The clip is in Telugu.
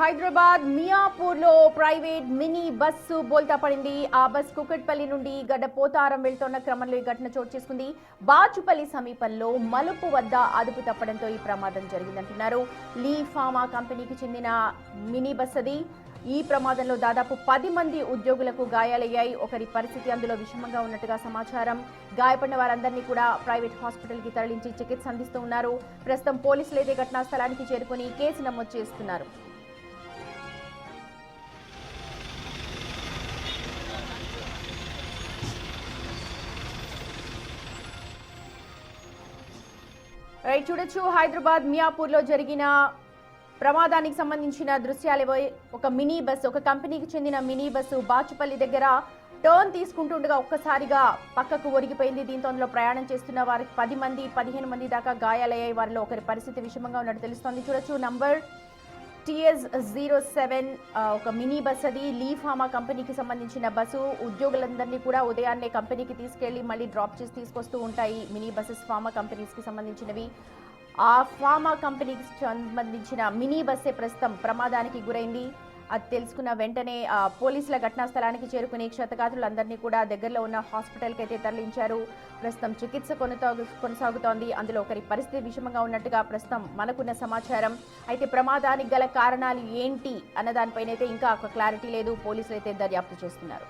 హైదరాబాద్ మియాపూర్లో ప్రైవేట్ మినీ బస్సు బోల్తా పడింది. ఆ బస్ కుకట్పల్లి నుండి గడ్డపోతారం వెళ్తున్న క్రమంలో ఈ ఘటన చోటు చేసుకుంది. బాచుపల్లి సమీపంలో మలుపు వద్ద అదుపు తప్పడంతో ఈ ప్రమాదం జరిగిందంటున్నారు. లీ ఫార్మా కంపెనీకి చెందిన మినీ బస్ అది. ఈ ప్రమాదంలో దాదాపు 10 మంది ఉద్యోగులకు గాయాలయ్యాయి. ఒకరి పరిస్థితి అందులో విషమంగా ఉన్నట్టుగా సమాచారం. గాయపడిన వారందరినీ కూడా ప్రైవేట్ హాస్పిటల్కి తరలించి చికిత్స అందిస్తూ ఉన్నారు. ప్రస్తుతం పోలీసులు అయితే ఘటనా స్థలానికి చేరుకుని కేసు నమోదు చేస్తున్నారు. రైట్, చూడొచ్చు హైదరాబాద్ మియాపూర్లో జరిగిన ప్రమాదానికి సంబంధించిన దృశ్యాలు. ఒక మినీ బస్సు, ఒక కంపెనీకి చెందిన మినీ బస్సు బాచుపల్లి దగ్గర టర్న్ తీసుకుంటుండగా ఒక్కసారిగా పక్కకు ఒరిగిపోయింది. దీంతో అందులో ప్రయాణం చేస్తున్న వారికి 15 మంది దాకా గాయాలయ్యాయి. వారిలో ఒకరి పరిస్థితి విషమంగా ఉన్నట్టు తెలుస్తోంది. చూడొచ్చు నంబర్ TS07 ఒక మినీ బస్ అది. లీ ఫార్మా కంపెనీకి సంబంధించిన బస్సు. ఉద్యోగులందరినీ కూడా ఉదయాన్నే కంపెనీకి తీసుకెళ్లి మళ్ళీ డ్రాప్ చేసి తీసుకొస్తూ ఉంటాయి మినీ బస్సెస్ ఫార్మా కంపెనీస్కి సంబంధించినవి. ఆ ఫార్మా కంపెనీకి సంబంధించిన మినీ బస్సే ప్రస్తుతం ప్రమాదానికి గురైంది. అది తెలుసుకున్న వెంటనే పోలీసుల ఘటనా స్థలానికి చేరుకుని క్షతగాత్రులందరినీ కూడా దగ్గరలో ఉన్న హాస్పిటల్కి అయితే తరలించారు. ప్రస్తుతం చికిత్స కొనసాగుతోంది. అందులో ఒకరి పరిస్థితి విషమంగా ఉన్నట్టుగా ప్రస్తుతం మనకున్న సమాచారం. అయితే ప్రమాదానికి గల కారణాలు ఏంటి అన్న దానిపైన అయితే ఇంకా ఒక క్లారిటీ లేదు. పోలీసులు అయితే దర్యాప్తు చేస్తున్నారు.